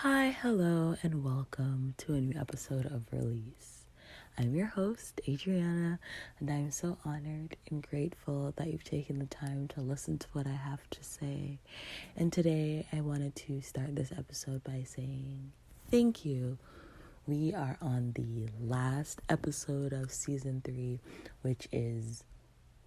Hi, hello, and welcome to a new episode of Release. I'm your host, Adriana, and I'm so honored and grateful that you've taken the time to listen to what I have to say. And today, I wanted to start this episode by saying thank you. We are on the last episode of season 3, which is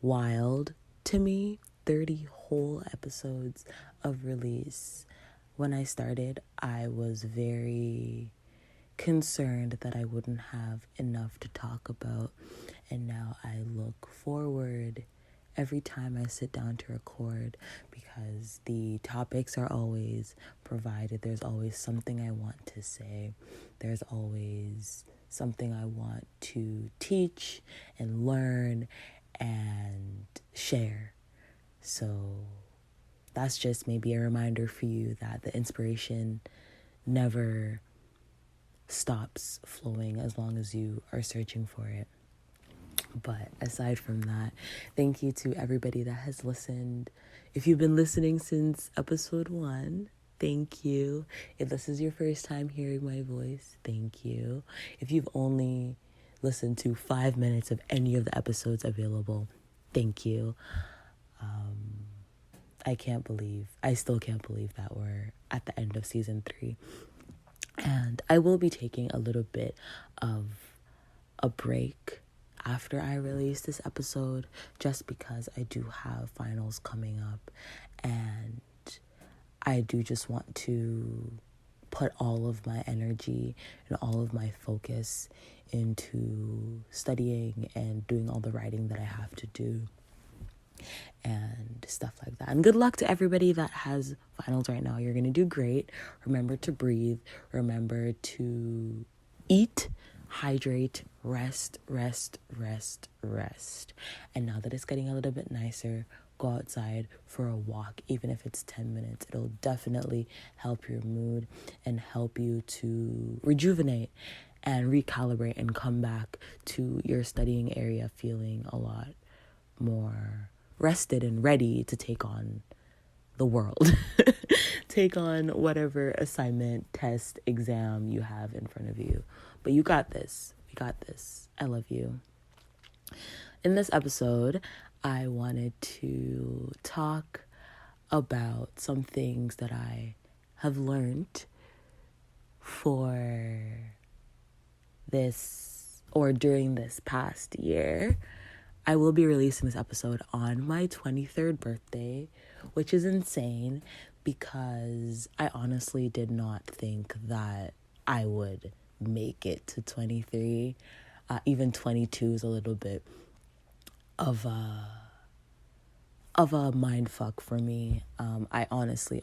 wild to me. 30 whole episodes of Release. When I started, I was very concerned that I wouldn't have enough to talk about. And now I look forward every time I sit down to record because the topics are always provided. There's always something I want to say. There's always something I want to teach and learn and share. So that's just maybe a reminder for you that the inspiration never stops flowing as long as you are searching for it. But aside from that, thank you to everybody that has listened. If you've been listening since episode 1, thank you. If this is your first time hearing my voice, thank you. If you've only listened to 5 minutes of any of the episodes available, thank you. I still can't believe that we're at the end of season 3. And I will be taking a little bit of a break after I release this episode, just because I do have finals coming up. And I do just want to put all of my energy and all of my focus into studying and doing all the writing that I have to do and stuff like that. And good luck to everybody that has finals right now. You're going to do great. Remember to breathe. Remember to eat, hydrate, rest. And now that it's getting a little bit nicer, go outside for a walk, even if it's 10 minutes. It'll definitely help your mood and help you to rejuvenate and recalibrate and come back to your studying area feeling a lot more rested and ready to take on the world. Take on whatever assignment, test, exam you have in front of you. But you got this. We got this. I love you. In this episode, I wanted to talk about some things that I have learned for this or during this past year. I will be releasing this episode on my 23rd birthday, which is insane because I honestly did not think that I would make it to 23. Even 22 is a little bit of a mind fuck for me. I honestly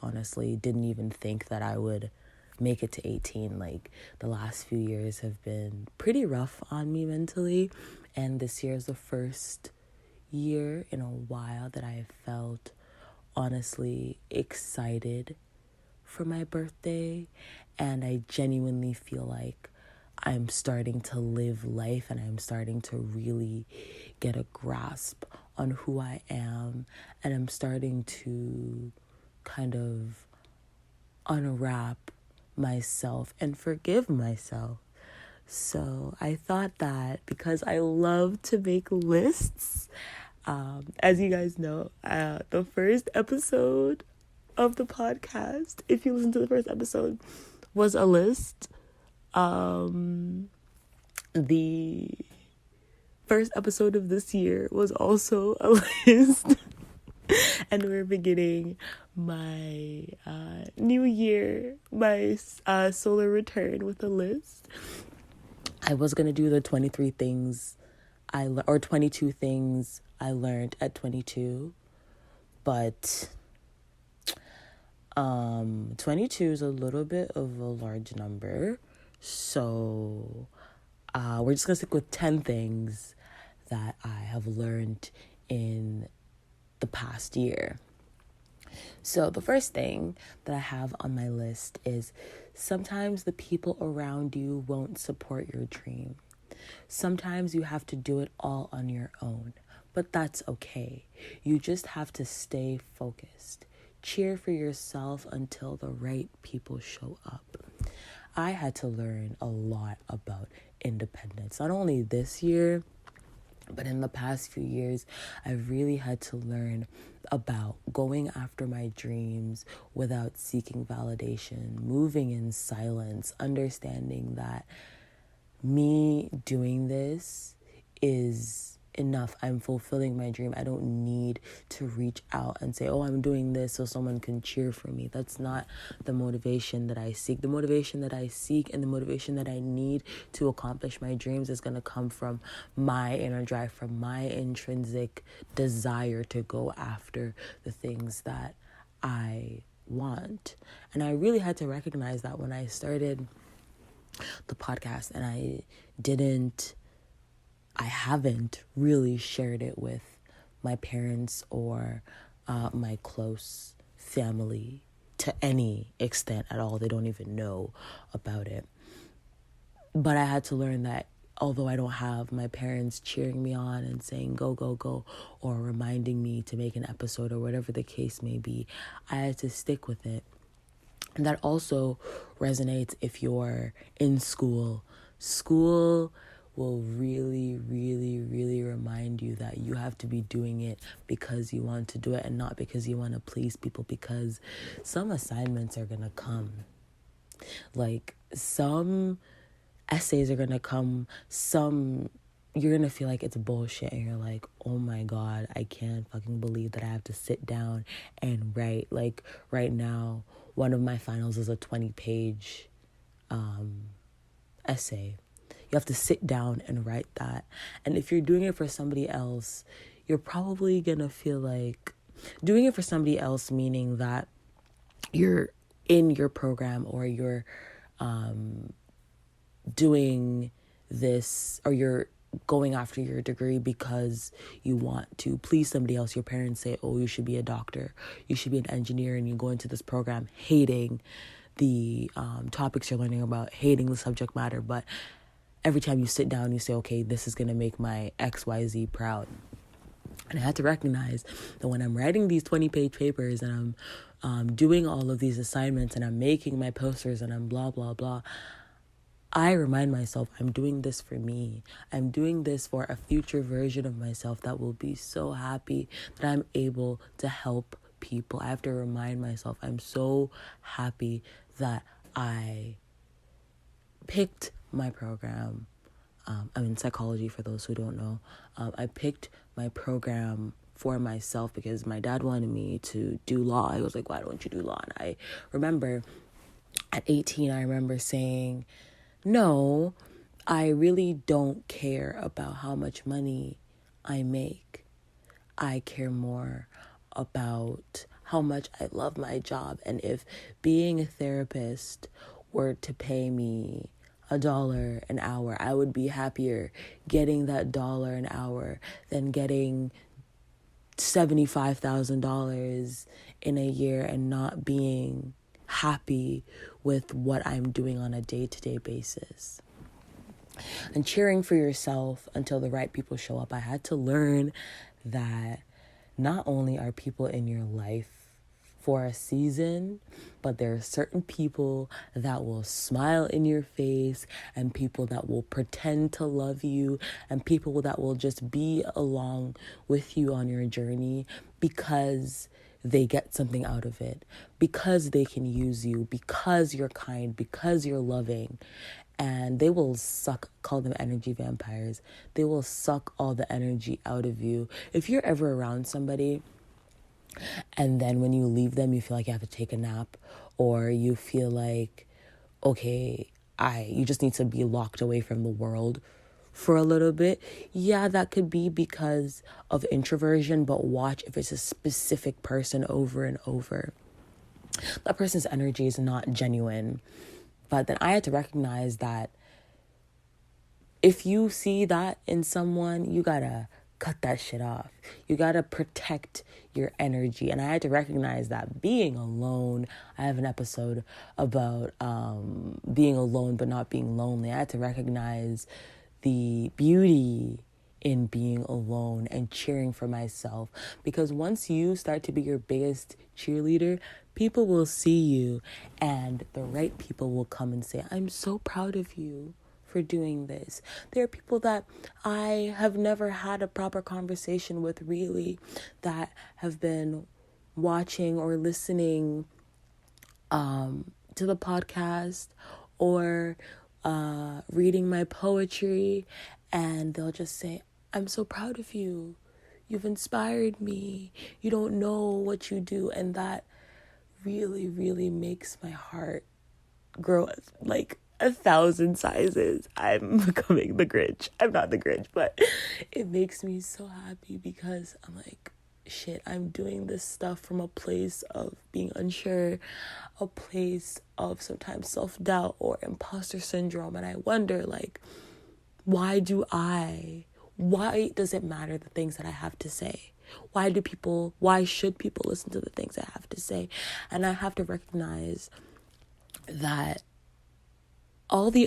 didn't even think that I would make it to 18. Like, the last few years have been pretty rough on me mentally, and this year is the first year in a while that I have felt honestly excited for my birthday, and I genuinely feel like I'm starting to live life and I'm starting to really get a grasp on who I am, and I'm starting to kind of unwrap myself and forgive myself. So I thought that because I love to make lists, as you guys know, the first episode of the podcast, if you listen to the first episode, was a list. The first episode of this year was also a list. And we're beginning my new year, my solar return with a list. I was going to do the 23 things or 22 things I learned at 22, but 22 is a little bit of a large number, so we're just going to stick with 10 things that I have learned in the past year. So the first thing that I have on my list is sometimes the people around you won't support your dream. Sometimes you have to do it all on your own, but that's okay. You just have to stay focused. Cheer for yourself until the right people show up. I had to learn a lot about independence. Not only this year, but in the past few years, I've really had to learn about going after my dreams without seeking validation, moving in silence, understanding that me doing this is enough. I'm fulfilling my dream. I don't need to reach out and say, oh, I'm doing this so someone can cheer for me. That's not the motivation that I seek. The motivation that I seek and the motivation that I need to accomplish my dreams is going to come from my inner drive, from my intrinsic desire to go after the things that I want. And I really had to recognize that when I started the podcast, and I haven't really shared it with my parents or my close family to any extent at all. They don't even know about it. But I had to learn that although I don't have my parents cheering me on and saying go, go, go, or reminding me to make an episode or whatever the case may be, I had to stick with it. And that also resonates if you're in school. School will really, really, really remind you that you have to be doing it because you want to do it and not because you want to please people, because some assignments are going to come. Like, some essays are going to come, you're going to feel like it's bullshit and you're like, oh my God, I can't fucking believe that I have to sit down and write. Like, right now, one of my finals is a 20-page essay. You have to sit down and write that. And if you're doing it for somebody else, you're probably going to feel like doing it for somebody else, meaning that you're in your program or you're doing this, or you're going after your degree because you want to please somebody else. Your parents say, oh, you should be a doctor, you should be an engineer, and you go into this program hating the topics you're learning about, hating the subject matter, but every time you sit down, you say, okay, this is going to make my XYZ proud. And I had to recognize that when I'm writing these 20-page papers and I'm doing all of these assignments and I'm making my posters and I'm blah, blah, blah, I remind myself I'm doing this for me. I'm doing this for a future version of myself that will be so happy that I'm able to help people. I have to remind myself I'm so happy that I picked my program. I'm in psychology, for those who don't know. I picked my program for myself because my dad wanted me to do law. I was like, why don't you do law? And I remember at 18, I remember saying, no, I really don't care about how much money I make. I care more about how much I love my job. And if being a therapist were to pay me $1 an hour, I would be happier getting that $1 an hour than getting $75,000 in a year and not being happy with what I'm doing on a day-to-day basis. And cheering for yourself until the right people show up. I had to learn that not only are people in your life for a season, but there are certain people that will smile in your face, and people that will pretend to love you, and people that will just be along with you on your journey because they get something out of it, because they can use you, because you're kind, because you're loving. And they will call them energy vampires. They will suck all the energy out of you. If you're ever around somebody and then when you leave them, you feel like you have to take a nap, or you feel like, okay, you just need to be locked away from the world for a little bit. Yeah, that could be because of introversion, but watch if it's a specific person over and over. That person's energy is not genuine. But then I had to recognize that if you see that in someone, you gotta cut that shit off. You gotta protect your energy. And I had to recognize that being alone, I have an episode about being alone but not being lonely. I had to recognize the beauty in being alone and cheering for myself. Because once you start to be your biggest cheerleader, people will see you, and the right people will come and say, I'm so proud of you for doing this. There are people that I have never had a proper conversation with, really, that have been watching or listening to the podcast or reading my poetry, and they'll just say, I'm so proud of you. You've inspired me. You don't know what you do. And that really, really makes my heart grow like 1,000 sizes. I'm becoming the Grinch. I'm not the Grinch, but it makes me so happy because I'm like, shit, I'm doing this stuff from a place of being unsure, a place of sometimes self-doubt or imposter syndrome. And I wonder, like, why does it matter the things that I have to say? Why should people listen to the things I have to say? And I have to recognize that many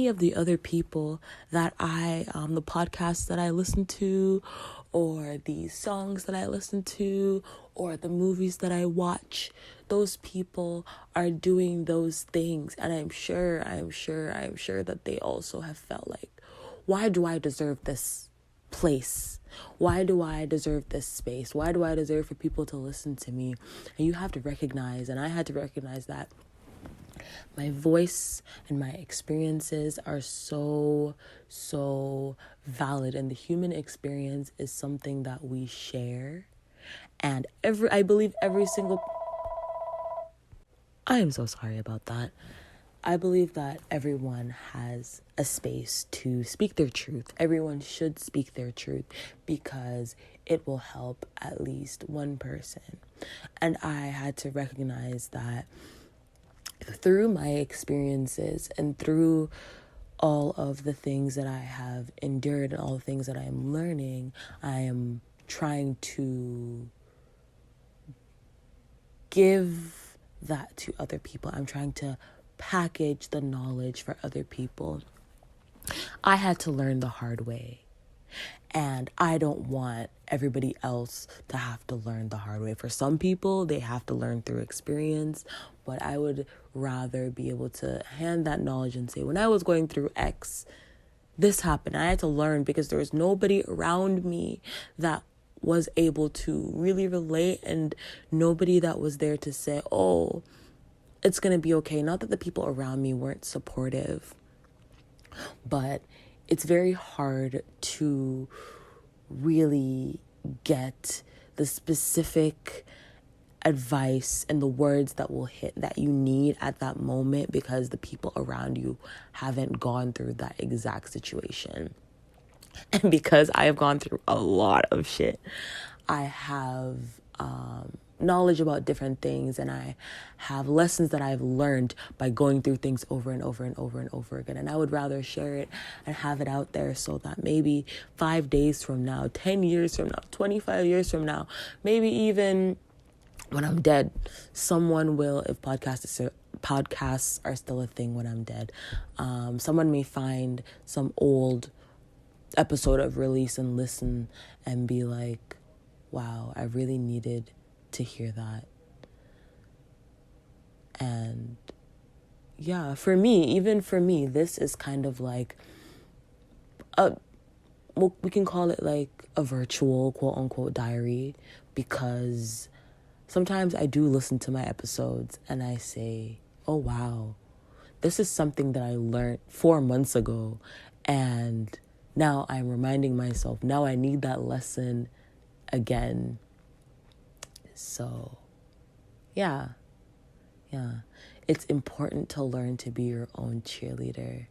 of the other people that the podcasts that I listen to, or the songs that I listen to, or the movies that I watch, those people are doing those things. And I'm sure that they also have felt like, why do I deserve this place? Why do I deserve this space? Why do I deserve for people to listen to me? And you have to recognize, and I had to recognize, that my voice and my experiences are so valid, and the human experience is something that we share. And I believe every single... I am so sorry about that. I believe that everyone has a space to speak their truth. Everyone should speak their truth because it will help at least one person. And I had to recognize that through my experiences and through all of the things that I have endured and all the things that I am learning, I am trying to give that to other people. I'm trying to package the knowledge for other people. I had to learn the hard way, and I don't want everybody else to have to learn the hard way. For some people, they have to learn through experience, but I would rather be able to hand that knowledge and say, when I was going through X, this happened. I had to learn because there was nobody around me that was able to really relate, and nobody that was there to say, oh, it's going to be okay. Not that the people around me weren't supportive, but it's very hard to really get the specific advice and the words that will hit that you need at that moment because the people around you haven't gone through that exact situation. And because I have gone through a lot of shit, I have knowledge about different things, and I have lessons that I've learned by going through things over and over and over and over again. And I would rather share it and have it out there so that maybe 5 days from now, 10 years from now, 25 years from now, maybe even when I'm dead, someone will, if podcasts are still a thing when I'm dead, someone may find some old episode of Release and listen and be like, wow, I really needed to hear that. And yeah, even for me, this is kind of like we can call it like a virtual quote unquote diary, because sometimes I do listen to my episodes and I say, oh wow, this is something that I learned 4 months ago, and now I'm reminding myself, now I need that lesson again. So yeah, it's important to learn to be your own cheerleader.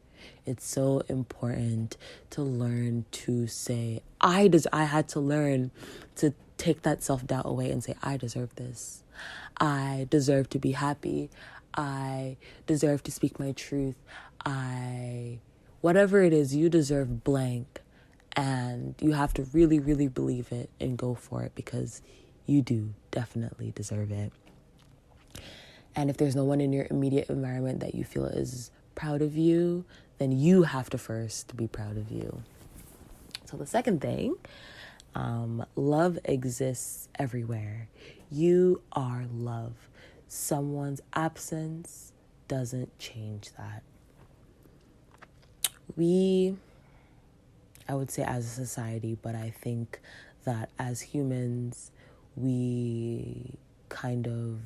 It's so important to learn to say, I had to learn to take that self-doubt away and say, I deserve this. I deserve to be happy. I deserve to speak my truth. Whatever it is, you deserve blank. And you have to really, really believe it and go for it, because you do definitely deserve it. And if there's no one in your immediate environment that you feel is proud of you, then you have to first be proud of you. So the second thing Love exists everywhere. You are love. Someone's absence doesn't change that. I would say as a society, but I think that as humans, we kind of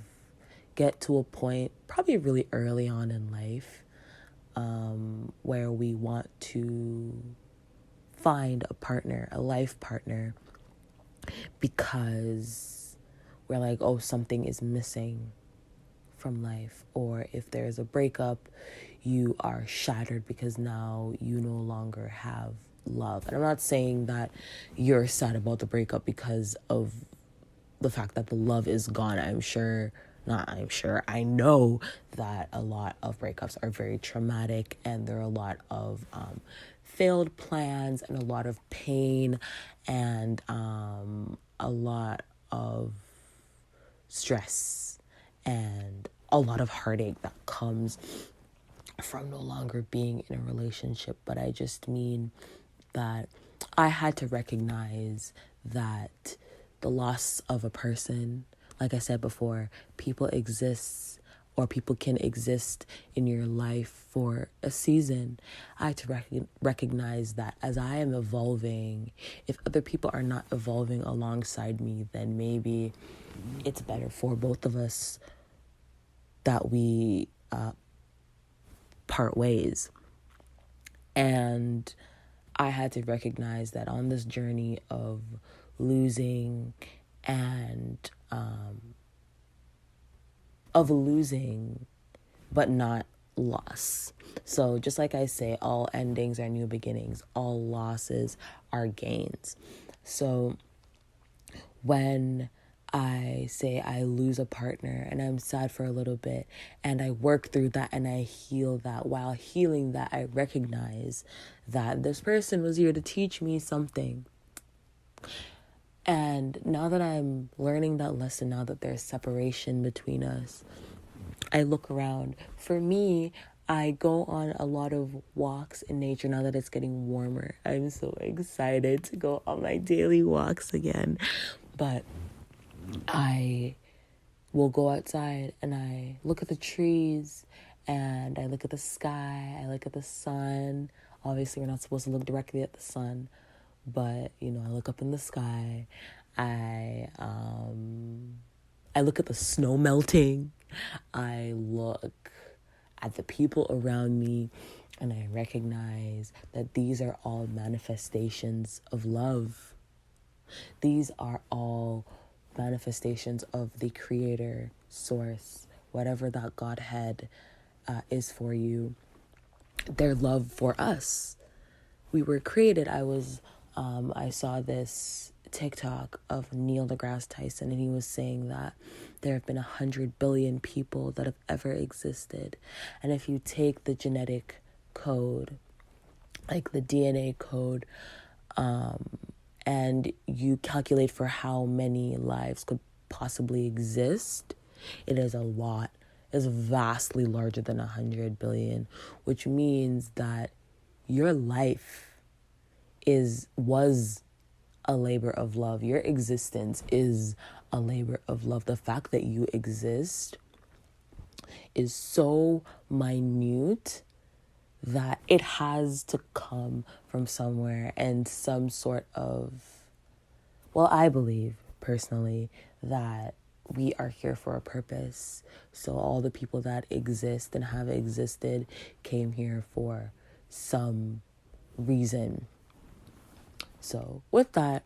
get to a point, probably really early on in life, where we want to find a partner, a life partner, because we're like, oh, something is missing from life. Or if there's a breakup, you are shattered because now you no longer have love. And I'm not saying that you're sad about the breakup because of the fact that the love is gone. I know that a lot of breakups are very traumatic, and there are a lot of failed plans and a lot of pain and a lot of stress and a lot of heartache that comes from no longer being in a relationship. But I just mean that I had to recognize that the loss of a person, like I said before, people can exist in your life for a season. I had to recognize that as I am evolving, if other people are not evolving alongside me, then maybe it's better for both of us that we part ways. And I had to recognize that on this journey of losing but not loss. So just like I say, all endings are new beginnings, all losses are gains. So when I say I lose a partner and I'm sad for a little bit and I work through that and I heal that, while healing that, I recognize that this person was here to teach me something. And now that I'm learning that lesson, now that there's separation between us, I look around. For me, I go on a lot of walks in nature now that it's getting warmer. I'm so excited to go on my daily walks again. But I will go outside and I look at the trees and I look at the sky, I look at the sun. Obviously, we're not supposed to look directly at the sun, but, I look up in the sky. I look at the snow melting. I look at the people around me and I recognize that these are all manifestations of love. These are all manifestations of the creator, source, whatever that Godhead is for you, their love for us. We were created. I saw this TikTok of Neil deGrasse Tyson, and he was saying that there have been 100 billion people that have ever existed. And if you take the genetic code, like the DNA code, and you calculate for how many lives could possibly exist, it is a lot. It's vastly larger than 100 billion, which means that your life was a labor of love. Your existence is a labor of love. The fact that you exist is so minute that it has to come from somewhere, and some sort of, I believe personally that we are here for a purpose. So all the people that exist and have existed came here for some reason. So with that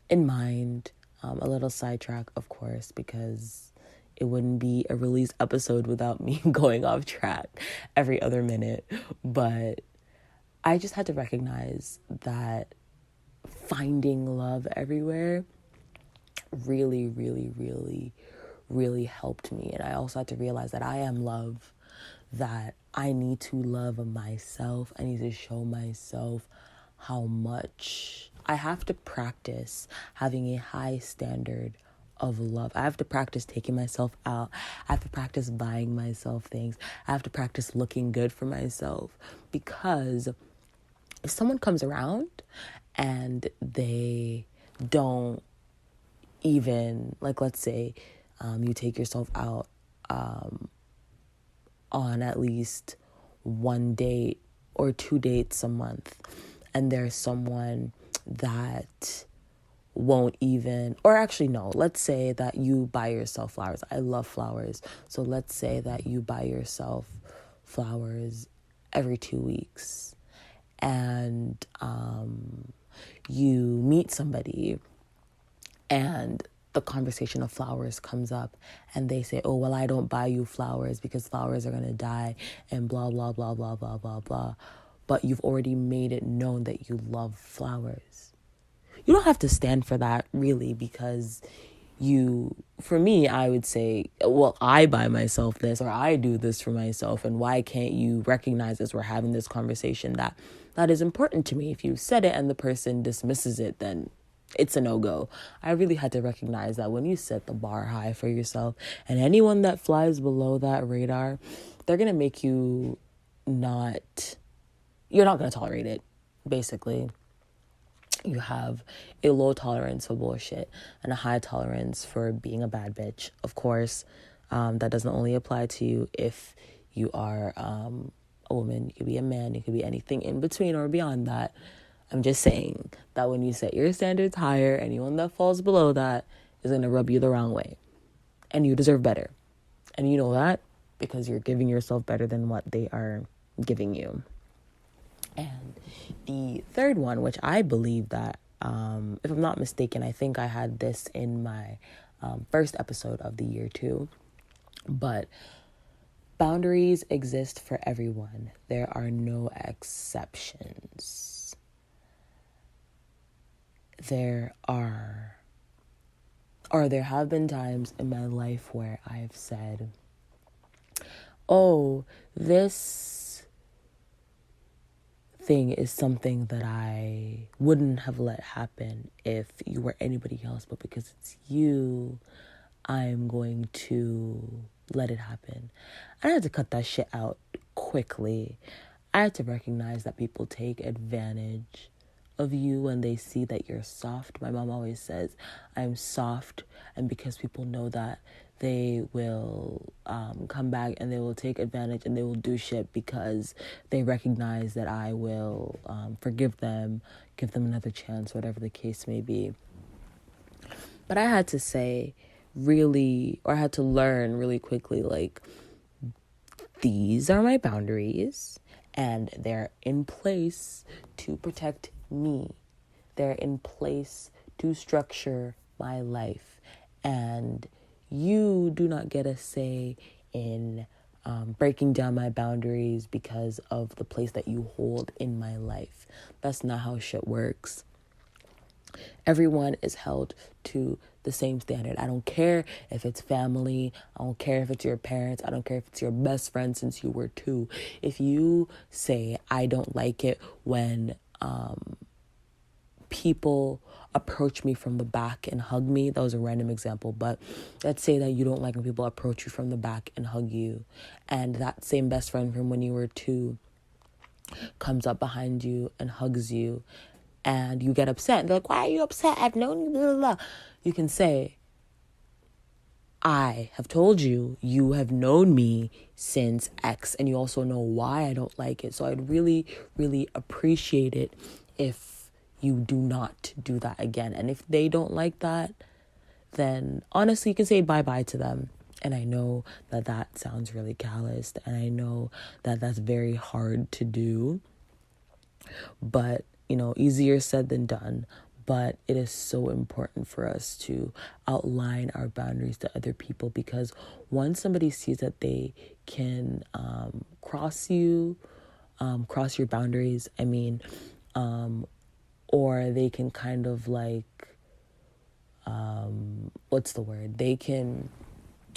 in mind, a little sidetrack, of course, because it wouldn't be a released episode without me going off track every other minute. But I just had to recognize that finding love everywhere really, really, really, really helped me. And I also had to realize that I am love, that I need to love myself. I need to show myself how much I have to practice having a high standard of love. I have to practice taking myself out. I have to practice buying myself things. I have to practice looking good for myself, because if someone comes around and they don't even, like, let's say you take yourself out on at least one date or 2 dates a month, and there's someone that won't even, or actually no, let's say that you buy yourself flowers. I love flowers. So let's say that you buy yourself flowers every 2 weeks, and you meet somebody and the conversation of flowers comes up, and they say, oh, well, I don't buy you flowers because flowers are going to die and blah, blah, blah, blah, blah, blah, blah. But you've already made it known that you love flowers. You don't have to stand for that, really, because for me, I would say, well, I buy myself this, or I do this for myself, and why can't you recognize as we're having this conversation that is important to me? If you said it and the person dismisses it, then it's a no-go. I really had to recognize that when you set the bar high for yourself, and anyone that flies below that radar, they're going to make you you're not going to tolerate it, basically. You have a low tolerance for bullshit and a high tolerance for being a bad bitch. Of course, that doesn't only apply to you if you are a woman. You could be a man. You could be anything in between or beyond that. I'm just saying that when you set your standards higher, anyone that falls below that is going to rub you the wrong way. And you deserve better. And you know that because you're giving yourself better than what they are giving you. And the third one, which I believe that, if I'm not mistaken, I think I had this in my first episode of the year too. But boundaries exist for everyone. There are no exceptions. There have been times in my life where I've said, oh, this thing is something that I wouldn't have let happen if you were anybody else, but because it's you, I'm going to let it happen. I had to cut that shit out quickly. I had to recognize that people take advantage of you when they see that you're soft. My mom always says I'm soft, and because people know that, they will come back and they will take advantage and they will do shit because they recognize that I will forgive them, give them another chance, whatever the case may be. But I had to learn really quickly, like, these are my boundaries and they're in place to protect me. They're in place to structure my life. And you do not get a say in breaking down my boundaries because of the place that you hold in my life. That's not how shit works. Everyone is held to the same standard. I don't care if it's family. I don't care if it's your parents. I don't care if it's your best friend since you were 2. If you say, I don't like it when people approach me from the back and hug me. That was a random example, but let's say that you don't like when people approach you from the back and hug you, and that same best friend from when you were 2 comes up behind you and hugs you, and you get upset. They're like, why are you upset? I've known you, blah, blah, blah. You can say, I have told you, you have known me since X, and you also know why I don't like it. So I'd really, really appreciate it if you do not do that again. And if they don't like that, then honestly, you can say bye-bye to them. And I know that that sounds really calloused, and I know that that's very hard to do. But, easier said than done. But it is so important for us to outline our boundaries to other people, because once somebody sees that they can cross your boundaries, or they can kind of like, they can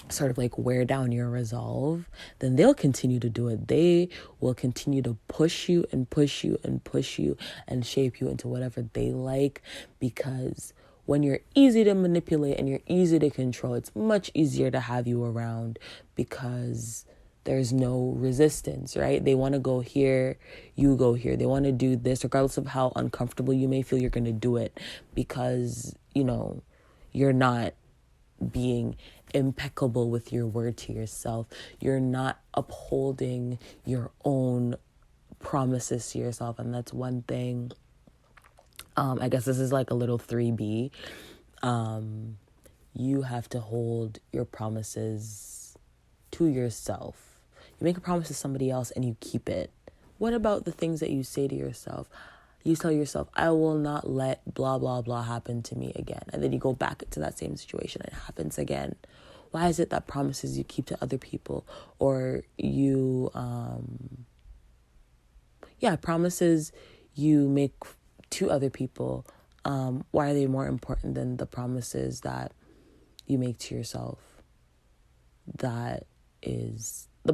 sort of like wear down your resolve, then they'll continue to do it. They will continue to push you and push you and push you and shape you into whatever they like, because when you're easy to manipulate and you're easy to control, it's much easier to have you around, because there's no resistance, right? They want to go here, you go here. They want to do this, regardless of how uncomfortable you may feel, you're going to do it because, you're not being impeccable with your word to yourself. You're not upholding your own promises to yourself. And that's one thing. I guess this is like a little 3B. You have to hold your promises to yourself. You make a promise to somebody else and you keep it. What about the things that you say to yourself? You tell yourself, I will not let blah, blah, blah happen to me again. And then you go back to that same situation and it happens again. Why is it that promises you keep to other people or you, promises you make to other people, why are they more important than the promises that you make to yourself? The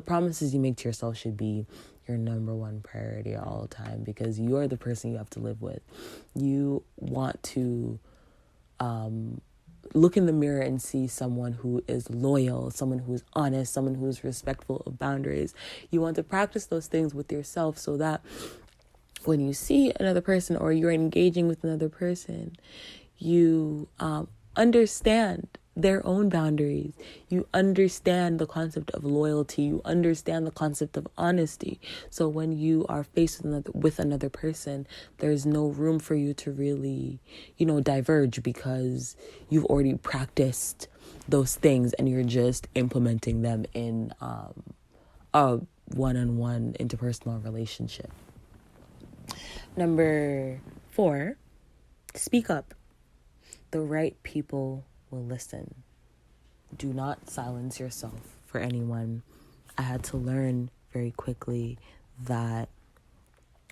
promises you make to yourself should be your number one priority all the time because you're the person you have to live with. You want to look in the mirror and see someone who is loyal, someone who is honest, someone who is respectful of boundaries. You want to practice those things with yourself so that when you see another person or you're engaging with another person, you understand their own boundaries. You understand the concept of loyalty. You understand the concept of honesty. So when you are faced with another person, there's no room for you to really, diverge because you've already practiced those things and you're just implementing them in a one-on-one interpersonal relationship. Number 4, speak up. The right people will listen. Do not silence yourself for anyone. I had to learn very quickly that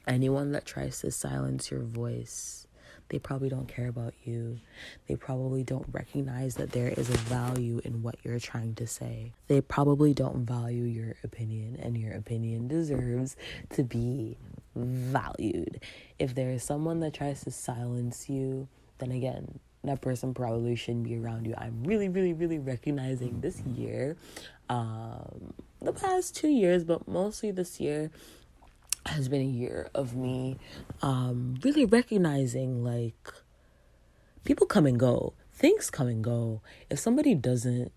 anyone that tries to silence your voice, they probably don't care about you. They probably don't recognize that there is a value in what you're trying to say. They probably don't value your opinion, and your opinion deserves to be valued. If there is someone that tries to silence you, then again, that person probably shouldn't be around you. I'm really, really, really recognizing this year, the past 2 years, but mostly this year has been a year of me really recognizing like people come and go, things come and go. If somebody doesn't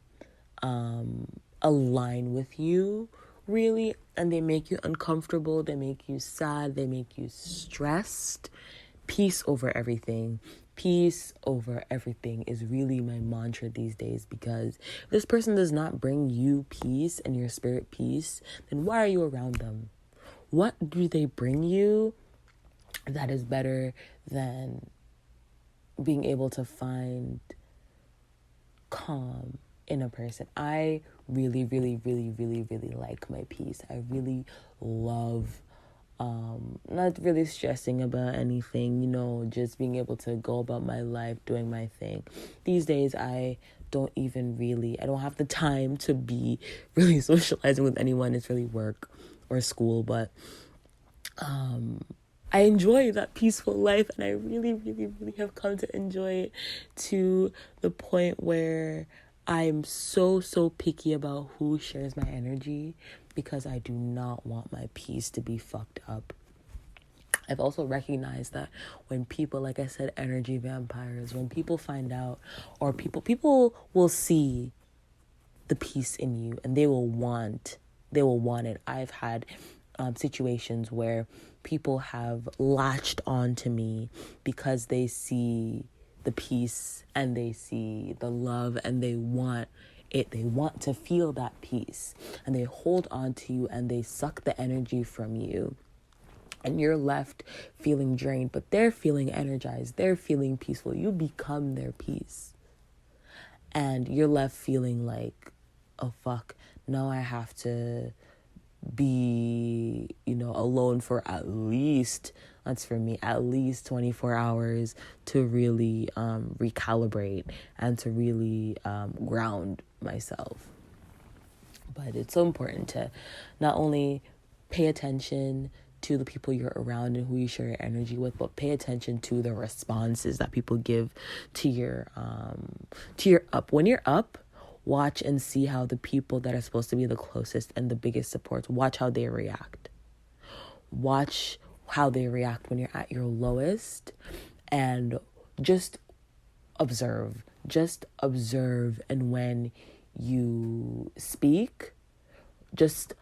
align with you really and they make you uncomfortable, they make you sad, they make you stressed, peace over everything. Peace over everything is really my mantra these days because if this person does not bring you peace and your spirit peace, then why are you around them? What do they bring you that is better than being able to find calm in a person? I really, really, really, really, really like my peace. I really love not really stressing about anything, just being able to go about my life, doing my thing. These days, I don't have the time to be really socializing with anyone. It's really work or school, but I enjoy that peaceful life, and I really, really, really have come to enjoy it to the point where I'm so, so picky about who shares my energy because I do not want my peace to be fucked up. I've also recognized that when people, like I said, energy vampires, when people find out, or people will see the peace in you and they will want it. I've had situations where people have latched on to me because they see the peace and they see the love and they want it. They want to feel that peace and they hold on to you and they suck the energy from you. And you're left feeling drained, but they're feeling energized. They're feeling peaceful. You become their peace. And you're left feeling like, oh, fuck, now I have to be, alone for at least 24 hours to really recalibrate and to really ground myself. But it's so important to not only pay attention to the people you're around and who you share your energy with, but pay attention to the responses that people give to your up. When you're up, watch and see how the people that are supposed to be the closest and the biggest supports, watch how they react. Watch how they react when you're at your lowest, and just observe. Just observe. And when you speak, just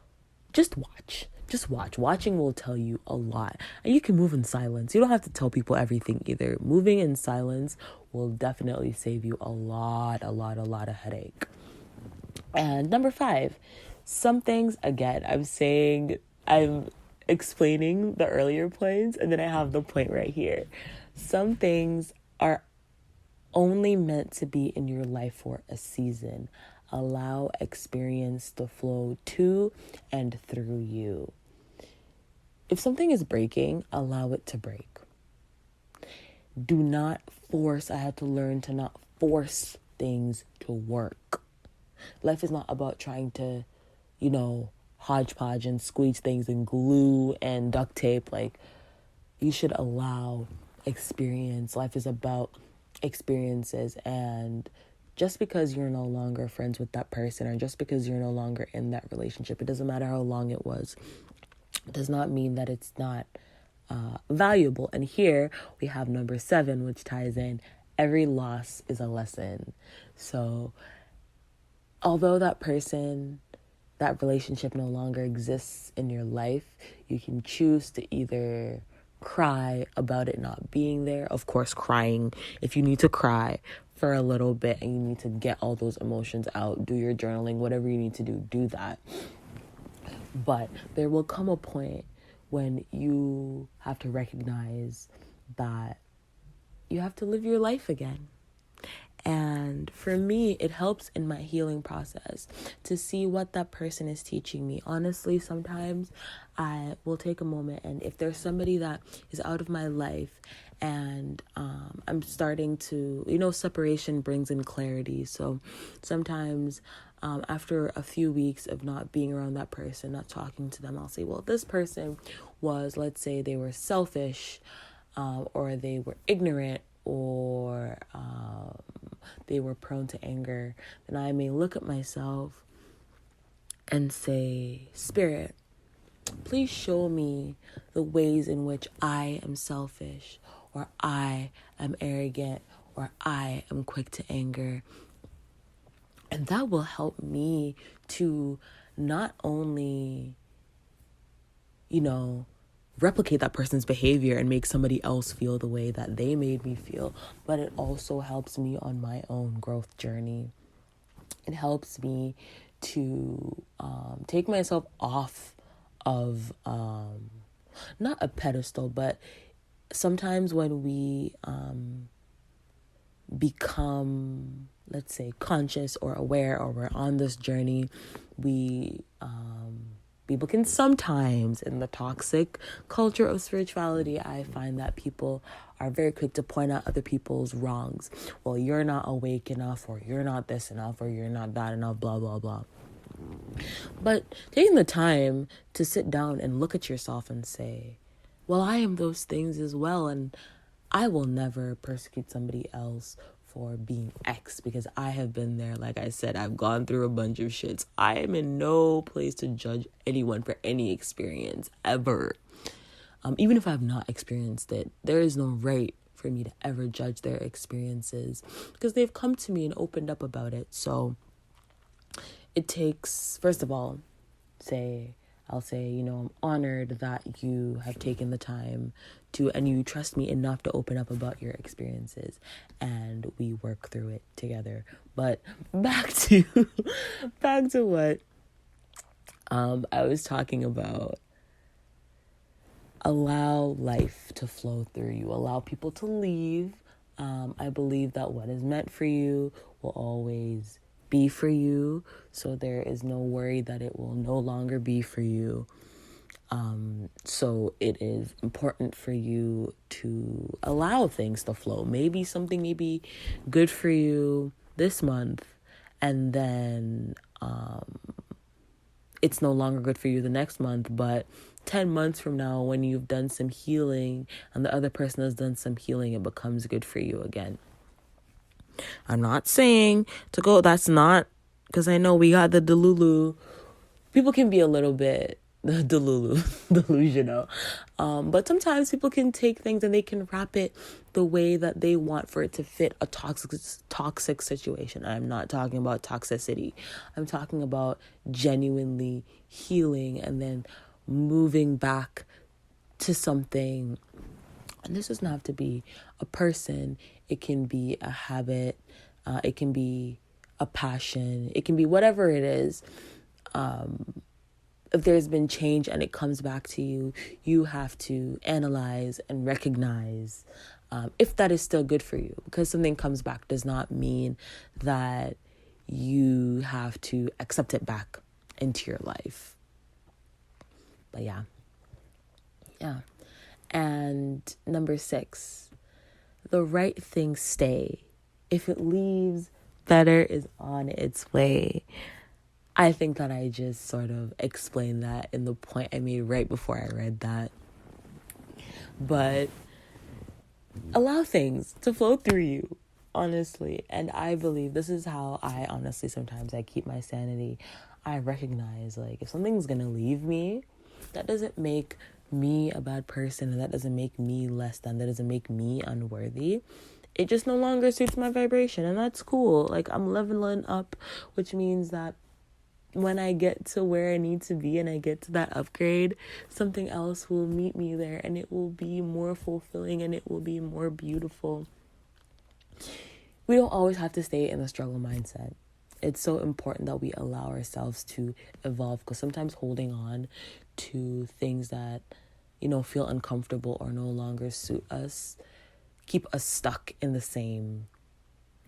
watch. Just watch. Watching will tell you a lot. And you can move in silence. You don't have to tell people everything either. Moving in silence will definitely save you a lot of headache. And number 5, some things, again, I'm explaining the earlier points, and then I have the point right here. Some things are only meant to be in your life for a season. Allow experience to flow to and through you. If something is breaking, allow it to break. Do not force. I had to learn to not force things to work. Life is not about trying to, hodgepodge and squeeze things and glue and duct tape. Like, you should allow experience. Life is about experiences. And just because you're no longer friends with that person, or just because you're no longer in that relationship, it doesn't matter how long it was, does not mean that it's not valuable. And here we have number 7, which ties in, every loss is a lesson. So although that relationship no longer exists in your life, you can choose to either cry about it not being there. Of course, crying, if you need to cry for a little bit and you need to get all those emotions out, do your journaling, whatever you need to do that. But there will come a point when you have to recognize that you have to live your life again. And for me, it helps in my healing process to see what that person is teaching me. Honestly, sometimes I will take a moment, and if there's somebody that is out of my life and I'm starting to, separation brings in clarity. So sometimes after a few weeks of not being around that person, not talking to them, I'll say, well, this person was, let's say they were selfish, or they were ignorant, or they were prone to anger. Then I may look at myself and say, Spirit, please show me the ways in which I am selfish, or I am arrogant, or I am quick to anger. And that will help me to not only, replicate that person's behavior and make somebody else feel the way that they made me feel, but it also helps me on my own growth journey. It helps me to take myself off of, not a pedestal, but sometimes when we become, let's say, conscious or aware, or we're on this journey, people can sometimes, in the toxic culture of spirituality, I find that people are very quick to point out other people's wrongs. Well, you're not awake enough, or you're not this enough, or you're not that enough, blah, blah, blah. But taking the time to sit down and look at yourself and say, well, I am those things as well, and I will never persecute somebody else for being X, because I have been there. Like I said, I've gone through a bunch of shits. I am in no place to judge anyone for any experience ever. Even if I've not experienced it, there is no right for me to ever judge their experiences, because they've come to me and opened up about it. So it takes, first of all, I'll say, I'm honored that you have taken the time to, and you trust me enough to open up about your experiences, and we work through it together. But back to what I was talking about. Allow life to flow through you. Allow people to leave. I believe that what is meant for you will always be for you, so there is no worry that it will no longer be for you. So it is important for you to allow things to flow. Maybe something may be good for you this month, and then it's no longer good for you the next month, but 10 months from now, when you've done some healing and the other person has done some healing, it becomes good for you again. I'm not saying to go, that's not because I know we got the Delulu. People can be a little bit delusional. But sometimes people can take things and they can wrap it the way that they want for it to fit a toxic situation. I'm not talking about toxicity. I'm talking about genuinely healing and then moving back to something. And this doesn't have to be a person. It can be a habit. It can be a passion. It can be whatever it is. If there's been change and it comes back to you, you have to analyze and recognize if that is still good for you. Because something comes back does not mean that you have to accept it back into your life. But yeah. And number 6, the right things stay. If it leaves, better is on its way. I think that I just sort of explained that in the point I made right before I read that. But allow things to flow through you, honestly. And I believe this is how sometimes I keep my sanity. I recognize, like, if something's going to leave me, that doesn't make me a bad person, and that doesn't make me less than, that doesn't make me unworthy. It just no longer suits my vibration, and that's cool. Like, I'm leveling up, which means that when I get to where I need to be and I get to that upgrade, something else will meet me there, and it will be more fulfilling and it will be more beautiful. We don't always have to stay in the struggle mindset. It's so important that we allow ourselves to evolve, because sometimes holding on to things that, feel uncomfortable or no longer suit us keep us stuck in the same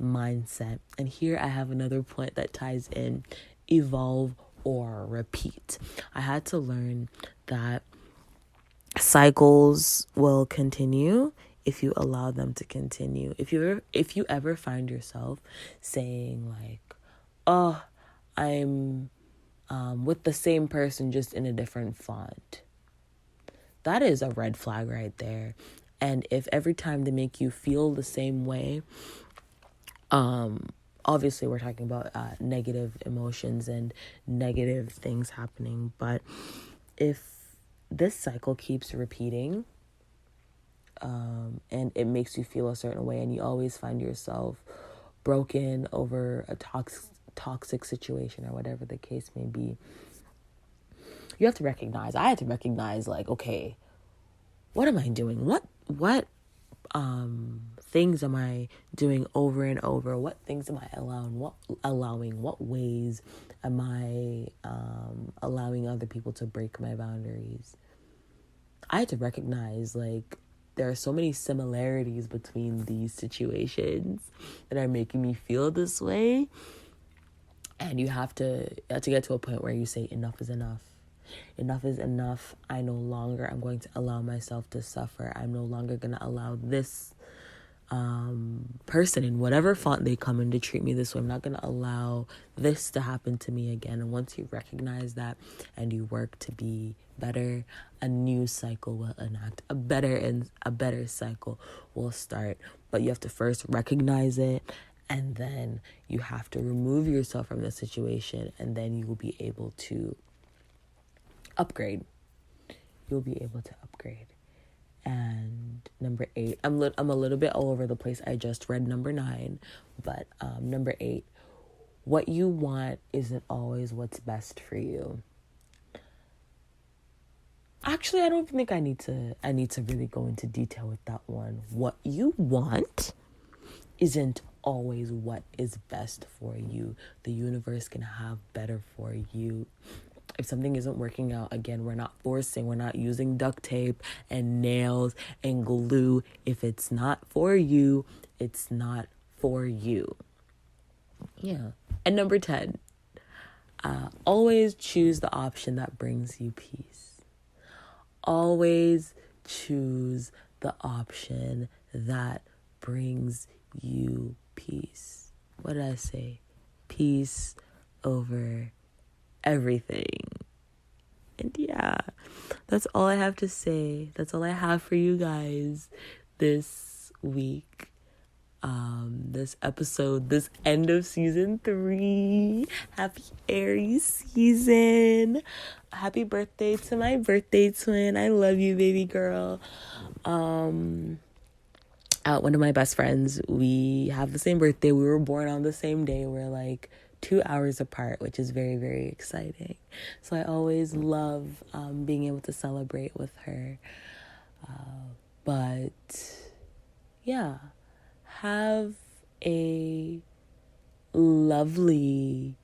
mindset. And here I have another point that ties in: evolve or repeat. I had to learn that cycles will continue if you allow them to continue. If you ever find yourself saying, like, oh, I'm with the same person just in a different font, that is a red flag right there. And if every time they make you feel the same way, obviously we're talking about negative emotions and negative things happening. But if this cycle keeps repeating, and it makes you feel a certain way, and you always find yourself broken over a toxic situation or whatever the case may be, you have to recognize. I had to recognize, like, okay, what am I doing? What things am I doing over and over? What things am I allowing? What ways am I allowing other people to break my boundaries? I had to recognize, like, there are so many similarities between these situations that are making me feel this way. And you have to get to a point where you say enough is enough. Enough is enough. I'm going to allow myself to suffer. I'm no longer going to allow this person in whatever font they come in to treat me this way. I'm not going to allow this to happen to me again. And once you recognize that and you work to be better, a new cycle will enact. A better cycle will start. But you have to first recognize it, and then you have to remove yourself from the situation, and then you will be able to upgrade. You'll be able to upgrade. And number 8, I'm a little bit all over the place. I just read number 9, but number 8, what you want isn't always what's best for you. Actually, I don't think I need to really go into detail with that one. What you want isn't always what is best for you. The universe can have better for you. If something isn't working out, again, we're not forcing, we're not using duct tape and nails and glue. If it's not for you, it's not for you. Yeah. And number 10, always choose the option that brings you peace. Always choose the option that brings you peace. What did I say? Peace over everything. And yeah, that's all I have to say. That's all I have for you guys this week. this end of season 3. Happy Aries season. Happy birthday to my birthday twin. I love you, baby girl. One of my best friends, we have the same birthday. We were born on the same day. We're like 2 hours apart, which is very, very exciting. So I always love being able to celebrate with her. But yeah, have a lovely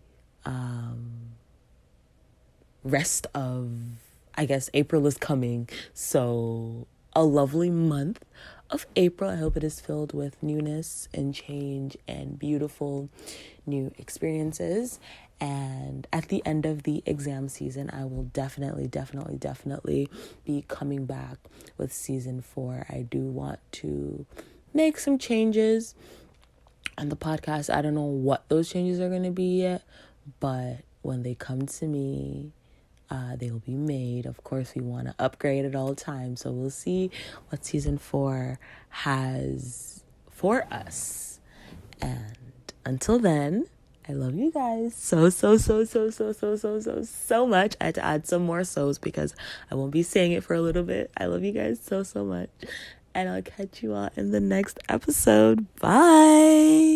rest of, I guess April is coming, so a lovely month of April. I hope it is filled with newness and change and beautiful new experiences. And at the end of the exam season, I will definitely be coming back with season 4. I do want to make some changes on the podcast. I don't know what those changes are going to be yet, but when they come to me, they will be made. Of course, we want to upgrade at all times, so we'll see what season 4 has for us. And until then, I love you guys so much. I had to add some more so's because I won't be saying it for a little bit. I love you guys so much. And I'll catch you all in the next episode. Bye.